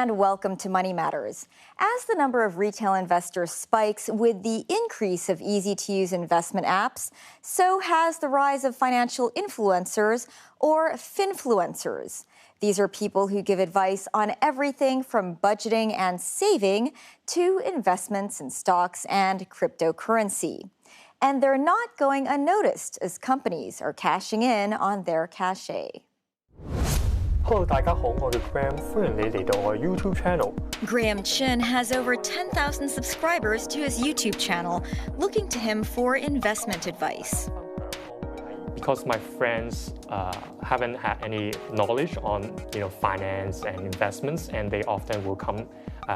and welcome to Money Matters. As the number of retail investors spikes with the increase of easy-to-use investment apps, so has the rise of financial influencers or finfluencers. These are people who give advice on everything from budgeting and saving to investments in stocks and cryptocurrency. And they're not going unnoticed as companies are cashing in on their cachet. Hello， 大家好，我叫 Graham， 歡迎你嚟到我 YouTube channel。 Graham Chin has over 10,000 subscribers to his YouTube channel, looking to him for investment advice. Because my friends haven't had any knowledge on finance and investments, and they often will come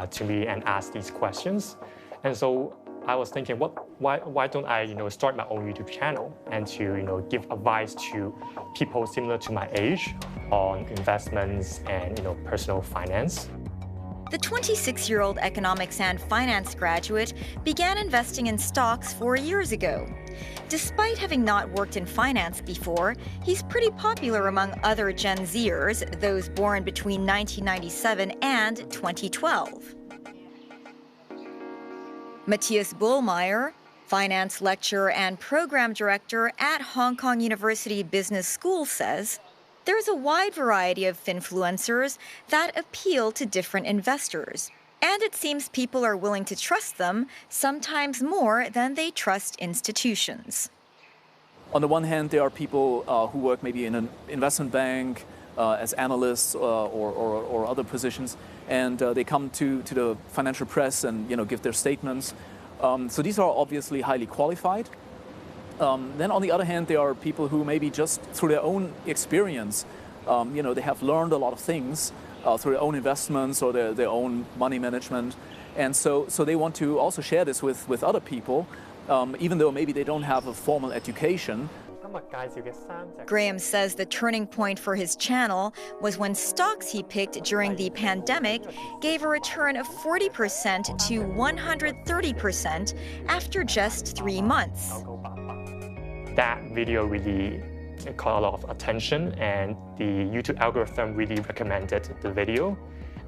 to me and ask these questions. And so I was thinking, why don't I start my own YouTube channel and to give advice to people similar to my age on investments and personal finance. The 26-year-old economics and finance graduate began investing in stocks 4 years ago. Despite having not worked in finance before, he's pretty popular among other Gen Zers, those born between 1997 and 2012. Matthias Bullmeyer, finance lecturer and program director at Hong Kong University Business School, says there's a wide variety of finfluencers that appeal to different investors. And it seems people are willing to trust them, sometimes more than they trust institutions. On the one hand, there are people who work maybe in an investment bank as analysts or other positions, and they come to the financial press and give their statements. So these are obviously highly qualified. Then on the other hand, there are people who maybe just through their own experience, they have learned a lot of things through their own investments or their own money management. And so they want to also share this with other people, even though maybe they don't have a formal education. Graham says the turning point for his channel was when stocks he picked during the pandemic gave a return of 40% to 130% after just 3 months. That video really caught a lot of attention, and the YouTube algorithm really recommended the video.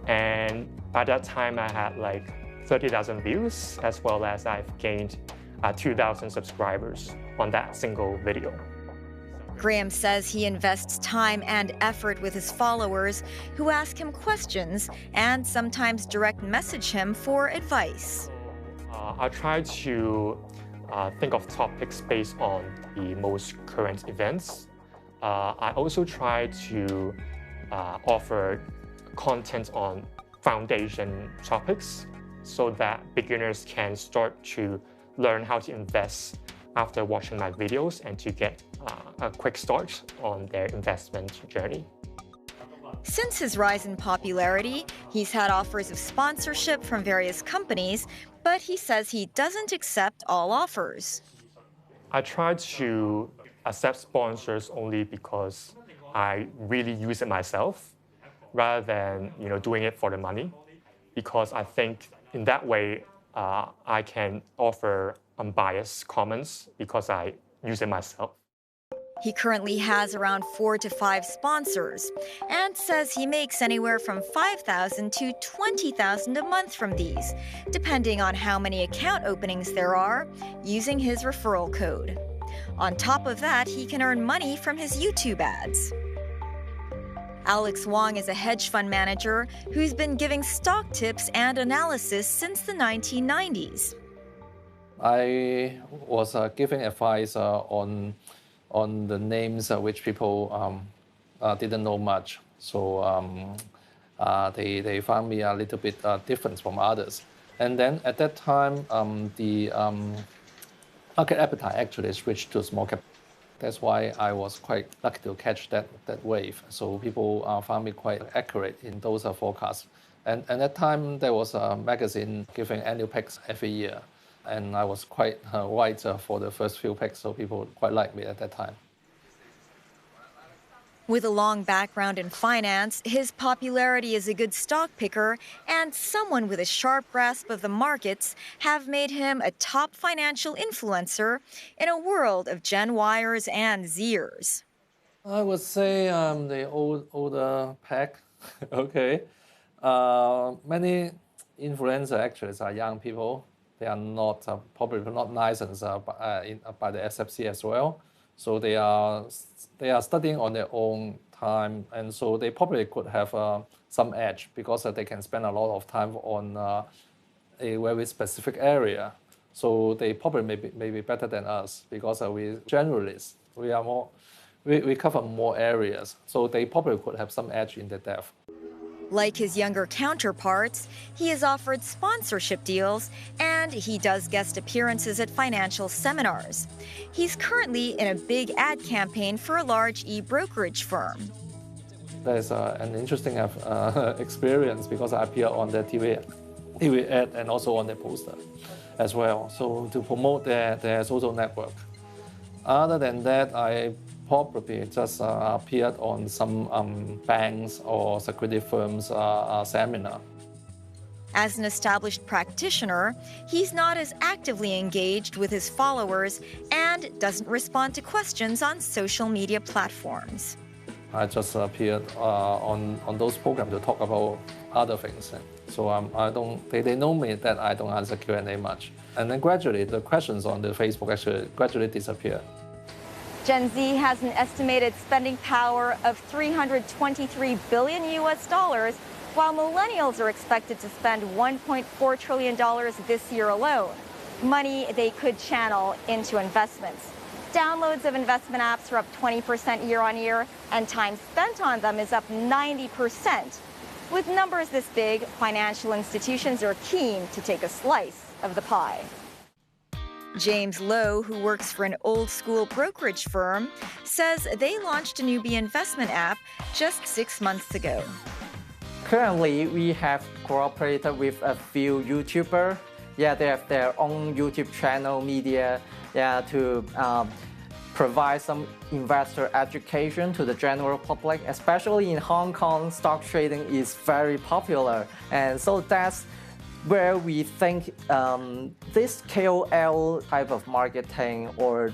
And by that time, I had like 30,000 views, as well as I've gained 2,000 subscribers on that single video. Graham says he invests time and effort with his followers who ask him questions and sometimes direct message him for advice. I try to think of topics based on the most current events. I also try to offer content on foundation topics so that beginners can start to learn how to invest after watching my videos and to get a quick start on their investment journey. Since his rise in popularity, he's had offers of sponsorship from various companies, but he says he doesn't accept all offers. I try to accept sponsors only because I really use it myself, rather than doing it for the money, because I think in that way I can offer unbiased comments because I use it myself. He currently has around 4 to 5 sponsors and says he makes anywhere from $5,000 to $20,000 a month from these, depending on how many account openings there are, using his referral code. On top of that, he can earn money from his YouTube ads. Alex Wong is a hedge fund manager who's been giving stock tips and analysis since the 1990s. I was giving advice on the names which people didn't know much. So they found me a little bit different from others. And then at that time, the market appetite actually switched to small cap. That's why I was quite lucky to catch that wave. So people found me quite accurate in those forecasts. And at that time, there was a magazine giving annual picks every year. And I was quite right for the first few picks, so people quite liked me at that time. With a long background in finance, his popularity as a good stock picker and someone with a sharp grasp of the markets have made him a top financial influencer in a world of Gen Yers and Zers. I would say I'm the older pack, okay. Many influencers actually are young people. They are not probably not licensed by the SFC as well. So they are studying on their own time, and so they probably could have some edge because they can spend a lot of time on a very specific area. So they probably may be better than us because we generalists. We are more, we cover more areas. So they probably could have some edge in the depth. Like his younger counterparts, he has offered sponsorship deals and he does guest appearances at financial seminars. He's currently in a big ad campaign for a large e-brokerage firm. There's an interesting experience because I appear on the TV ad and also on the poster as well. So to promote their social network. Other than that, I probably just appeared on some banks or security firms seminar. As an established practitioner, he's not as actively engaged with his followers and doesn't respond to questions on social media platforms. I just appeared on those programs to talk about other things. So they know me that I don't answer Q&A much. And then gradually, the questions on the Facebook actually gradually disappear. Gen Z has an estimated spending power of $323 billion US dollars, while millennials are expected to spend $1.4 trillion this year alone, money they could channel into investments. Downloads of investment apps are up 20% year on year, and time spent on them is up 90%. With numbers this big, financial institutions are keen to take a slice of the pie. James Lowe, who works for an old-school brokerage firm, says they launched a newbie investment app just 6 months ago. Currently, we have cooperated with a few YouTubers. Yeah, they have their own YouTube channel, media, to provide some investor education to the general public. Especially in Hong Kong, stock trading is very popular, and so that's where we think this KOL type of marketing or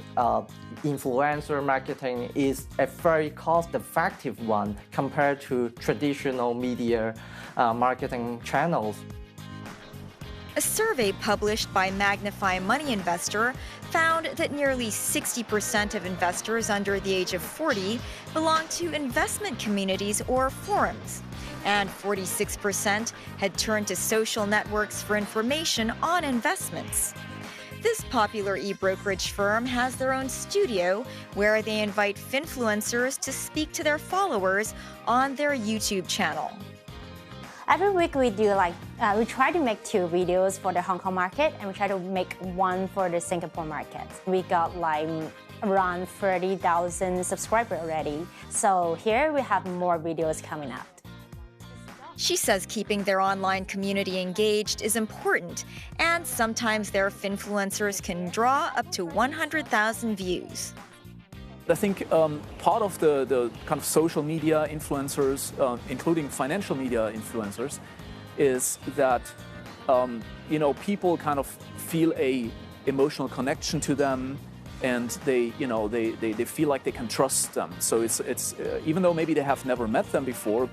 influencer marketing is a very cost-effective one compared to traditional media marketing channels. A survey published by Magnify Money Investor found that nearly 60% of investors under the age of 40 belong to investment communities or forums, and 46% had turned to social networks for information on investments. This popular e-brokerage firm has their own studio where they invite finfluencers to speak to their followers on their YouTube channel. Every week we do we try to make 2 videos for the Hong Kong market, and we try to make 1 for the Singapore market. We got around 30,000 subscribers already. So here we have more videos coming up. She says keeping their online community engaged is important, and sometimes their finfluencers can draw up to 100,000 views. I think part of the kind of social media influencers, including financial media influencers, is that people kind of feel a emotional connection to them, and they feel like they can trust them. So it's even though maybe they have never met them before.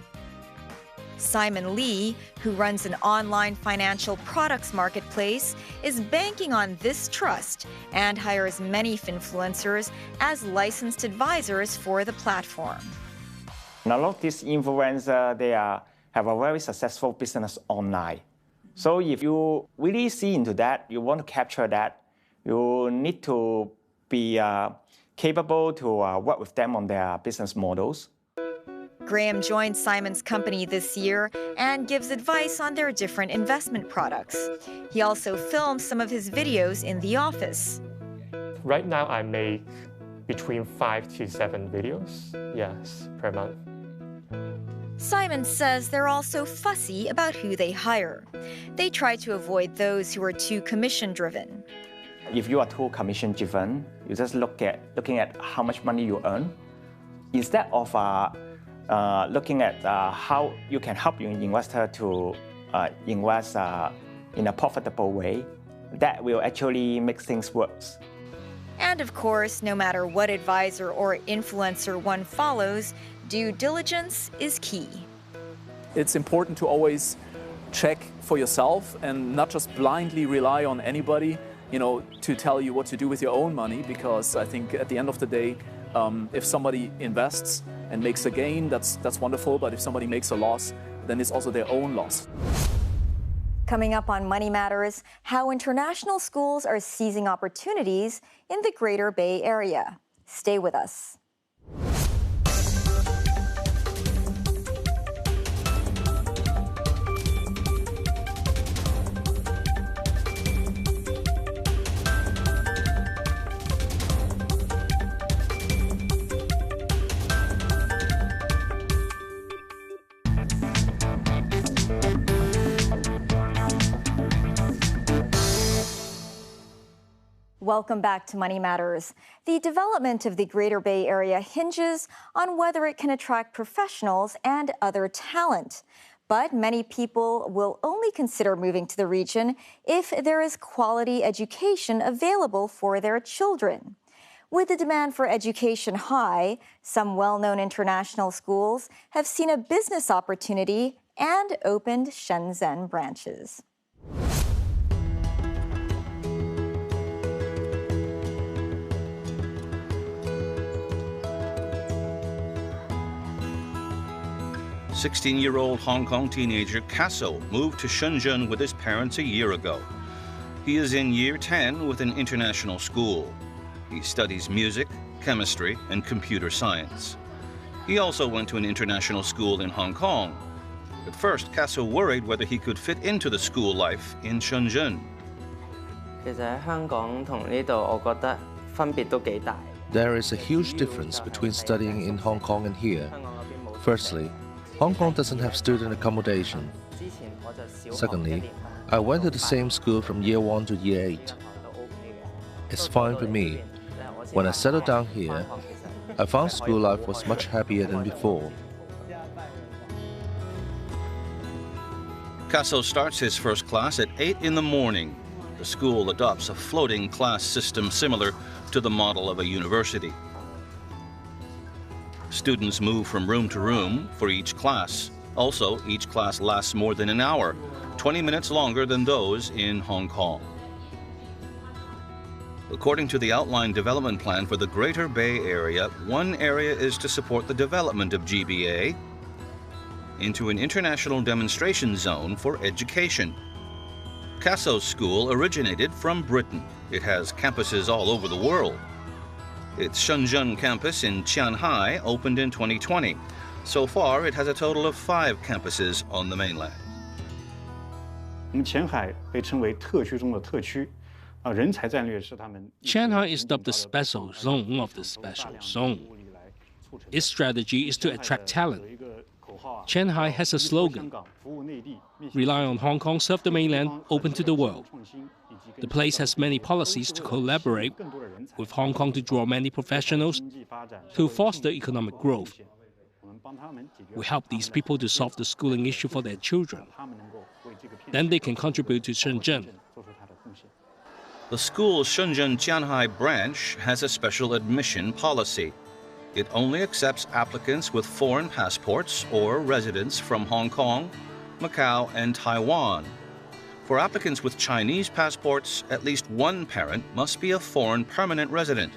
Simon Lee, who runs an online financial products marketplace, is banking on this trust and hires many finfluencers as licensed advisors for the platform. And a lot of these influencers, they have a very successful business online. So if you really see into that, you want to capture that, you need to be capable to work with them on their business models. Graham joined Simon's company this year and gives advice on their different investment products. He also films some of his videos in the office. Right now, I make between 5 to 7 videos, yes, per month. Simon says they're also fussy about who they hire. They try to avoid those who are too commission-driven. If you are too commission-driven, you just looking at how much money you earn. Instead of looking at how you can help your investor to invest in a profitable way, that will actually make things worse. And of course, no matter what advisor or influencer one follows, due diligence is key. it's important to always check for yourself and not just blindly rely on anybody, to tell you what to do with your own money, because I think at the end of the day, if somebody invests and makes a gain, that's wonderful, but if somebody makes a loss, then it's also their own loss. Coming up on Money Matters, how international schools are seizing opportunities in the Greater Bay Area. Stay with us. Welcome back to Money Matters. The development of the Greater Bay Area hinges on whether it can attract professionals and other talent. But many people will only consider moving to the region if there is quality education available for their children. With the demand for education high, some well-known international schools have seen a business opportunity and opened Shenzhen branches. "16-year-old Hong Kong teenager Casso moved to Shenzhen with his parents a year ago. He is in year 10 with an international school. He studies music, chemistry, and computer science. He also went to an international school in Hong Kong. At first, Casso worried whether he could fit into the school life in Shenzhen. There is a huge difference between studying in Hong Kong and here. Firstly, Hong Kong doesn't have student accommodation. Secondly, I went to the same school from year 1 to year 8. It's fine for me. When I settled down here, I found school life was much happier than before. Casso starts his first class at 8 in the morning. The school adopts a floating class system similar to the model of a university. Students move from room to room for each class. Also, each class lasts more than an hour, 20 minutes longer than those in Hong Kong. According to the outlined development plan for the Greater Bay Area, one area is to support the development of GBA into an international demonstration zone for education. Casso's school originated from Britain. It has campuses all over the world. Its Shenzhen campus in Qianhai opened in 2020. So far, it has a total of 5 campuses on the mainland. Shanghai is dubbed the special zone of the special zone. Its strategy is to attract talent. Shanghai has a slogan: "Rely on Hong Kong, serve the mainland, open to the world." The place has many policies to collaborate with Hong Kong to draw many professionals to foster economic growth. We help these people to solve the schooling issue for their children. Then they can contribute to Shenzhen. The school's Shenzhen Qianhai branch has a special admission policy. It only accepts applicants with foreign passports or residents from Hong Kong, Macau, and Taiwan. For applicants with Chinese passports, at least one parent must be a foreign permanent resident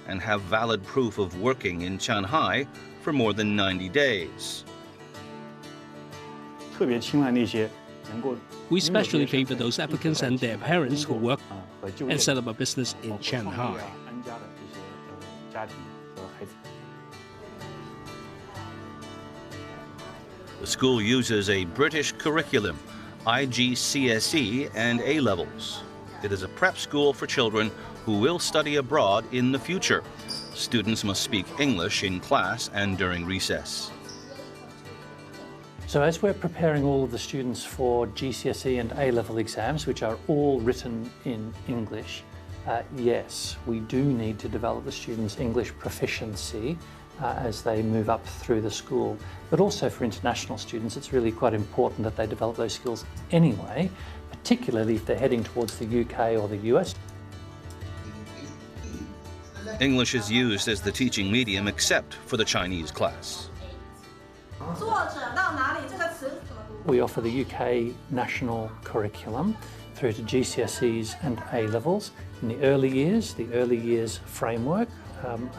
and have valid proof of working in Shanghai for more than 90 days. We especially favor those applicants and their parents who work and set up a business in Shanghai. The school uses a British curriculum, IGCSE and A-levels. It is a prep school for children who will study abroad in the future. Students must speak English in class and during recess. So as we're preparing all of the students for GCSE and A-level exams, which are all written in English, yes, we do need to develop the students' English proficiency as they move up through the school. But also for international students, it's really quite important that they develop those skills anyway, particularly if they're heading towards the UK or the US. English is used as the teaching medium except for the Chinese class. We offer the UK national curriculum through to GCSEs and A-levels. In the early years framework,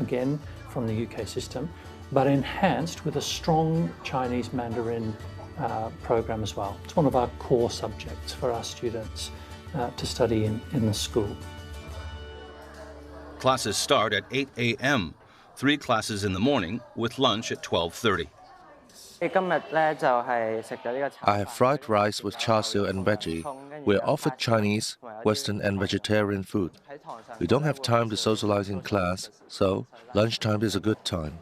again from the UK system, but enhanced with a strong Chinese Mandarin program as well. It's one of our core subjects for our students to study in the school. Classes start at 8 a.m., 3 classes in the morning with lunch at 12:30. I have fried rice with char siu and veggie. We're offered Chinese, Western and vegetarian food. We don't have time to socialize in class, so lunchtime is a good time.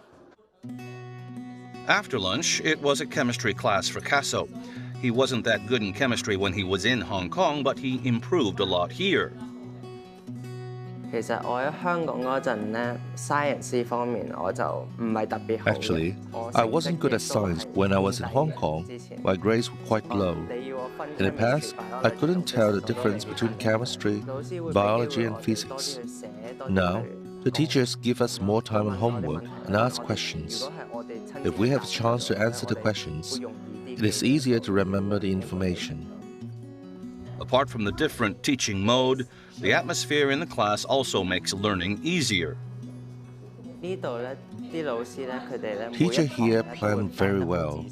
After lunch, it was a chemistry class for Casso. He wasn't that good in chemistry when he was in Hong Kong, but he improved a lot here. Actually, I wasn't good at science when I was in Hong Kong. My grades were quite low. In the past, I couldn't tell the difference between chemistry, biology and physics. Now, the teachers give us more time on homework and ask questions. If we have a chance to answer the questions, it is easier to remember the information. Apart from the different teaching mode, the atmosphere in the class also makes learning easier. Teachers here plan very well.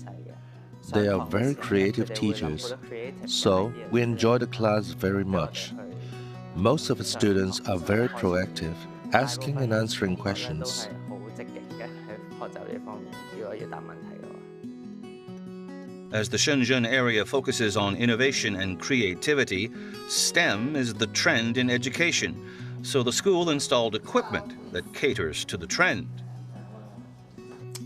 They are very creative teachers, so we enjoy the class very much. Most of the students are very proactive, asking and answering questions. As the Shenzhen area focuses on innovation and creativity, STEM is the trend in education, so the school installed equipment that caters to the trend.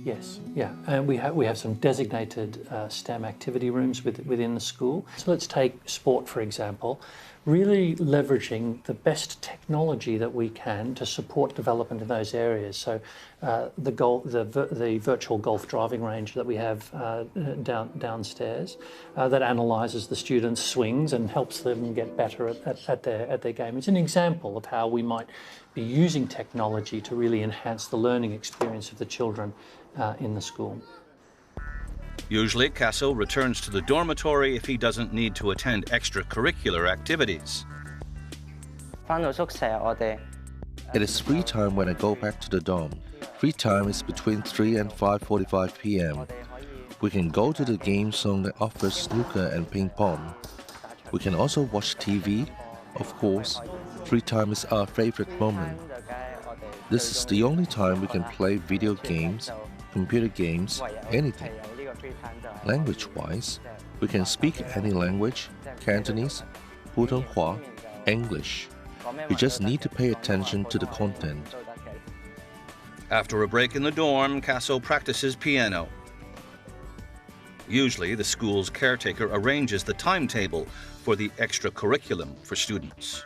Yes, yeah, and we have some designated STEM activity rooms within the school. So let's take sport, for example, really leveraging the best technology that we can to support development in those areas. So the virtual golf driving range that we have downstairs that analyses the students' swings and helps them get better at their game. It's an example of how we might be using technology to really enhance the learning experience of the children in the school. Usually, Casso returns to the dormitory if he doesn't need to attend extracurricular activities. It is free time when I go back to the dorm. Free time is between 3 and 5:45 p.m. We can go to the game zone that offers snooker and ping pong. We can also watch TV. Of course, free time is our favorite moment. This is the only time we can play video games, computer games, anything. Language-wise, we can speak any language, Cantonese, Putonghua, English. We just need to pay attention to the content. After a break in the dorm, Casso practices piano. Usually, the school's caretaker arranges the timetable for the extracurriculum for students.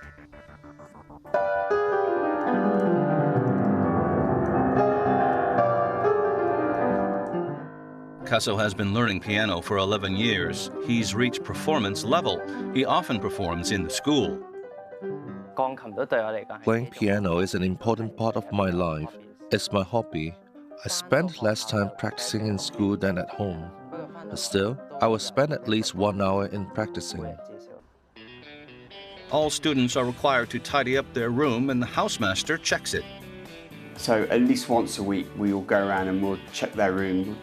Casso has been learning piano for 11 years. He's reached performance level. He often performs in the school. Playing piano is an important part of my life. It's my hobby. I spend less time practicing in school than at home. But still, I will spend at least 1 hour in practicing. All students are required to tidy up their room, and the housemaster checks it. So at least once a week, we will go around and we'll check their room.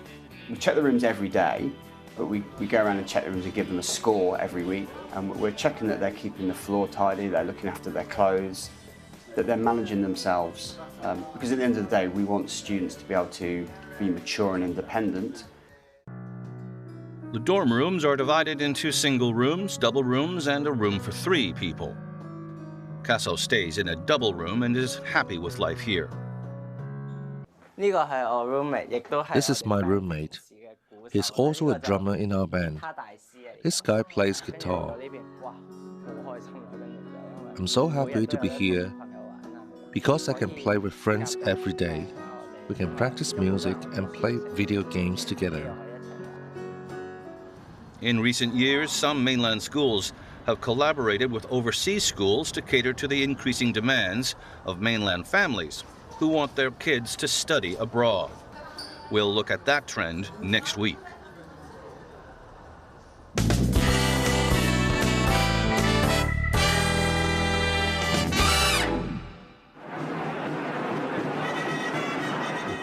We check the rooms every day, but we go around and check the rooms and give them a score every week. And we're checking that they're keeping the floor tidy, they're looking after their clothes, that they're managing themselves. Because at the end of the day, we want students to be able to be mature and independent. The dorm rooms are divided into single rooms, double rooms, and a room for 3 people. Casso stays in a double room and is happy with life here. This is my roommate. He's also a drummer in our band. This guy plays guitar. I'm so happy to be here because I can play with friends every day. We can practice music and play video games together. In recent years, some mainland schools have collaborated with overseas schools to cater to the increasing demands of mainland families who want their kids to study abroad. We'll look at that trend next week.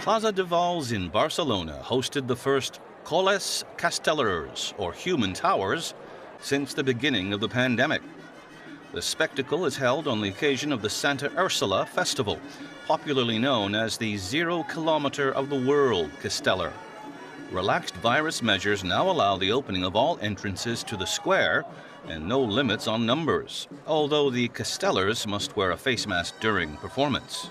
Plaza de Vals in Barcelona hosted the first Coles Castellers, or human towers, since the beginning of the pandemic. The spectacle is held on the occasion of the Santa Ursula Festival, popularly known as the 0 kilometer of the world Casteller. Relaxed virus measures now allow the opening of all entrances to the square and no limits on numbers, although the Castellers must wear a face mask during performance.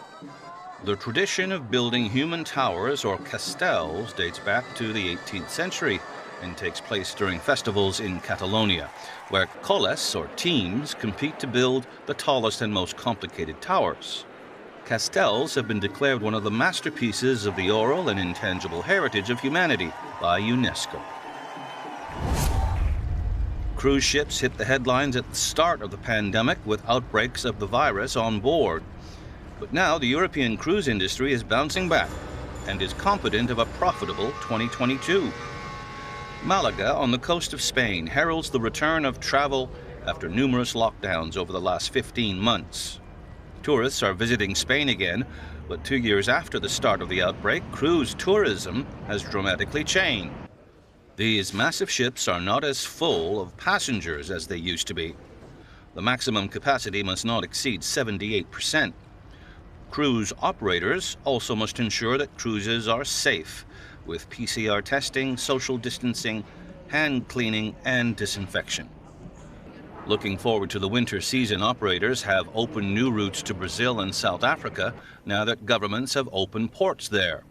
The tradition of building human towers or castels dates back to the 18th century and takes place during festivals in Catalonia, where coles, or teams, compete to build the tallest and most complicated towers. Castels have been declared one of the masterpieces of the oral and intangible heritage of humanity by UNESCO. Cruise ships hit the headlines at the start of the pandemic with outbreaks of the virus on board. But now the European cruise industry is bouncing back and is confident of a profitable 2022. Malaga, on the coast of Spain, heralds the return of travel after numerous lockdowns over the last 15 months. Tourists are visiting Spain again, but 2 years after the start of the outbreak, cruise tourism has dramatically changed. These massive ships are not as full of passengers as they used to be. The maximum capacity must not exceed 78%. Cruise operators also must ensure that cruises are safe, with PCR testing, social distancing, hand cleaning, and disinfection. Looking forward to the winter season, operators have opened new routes to Brazil and South Africa now that governments have opened ports there.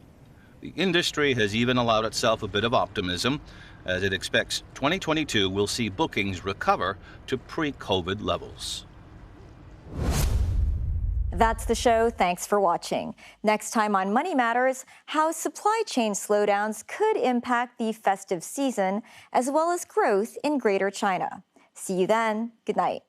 The industry has even allowed itself a bit of optimism, as it expects 2022 will see bookings recover to pre-COVID levels. That's the show. Thanks for watching. Next time on Money Matters, how supply chain slowdowns could impact the festive season, as well as growth in Greater China. See you then. Good night.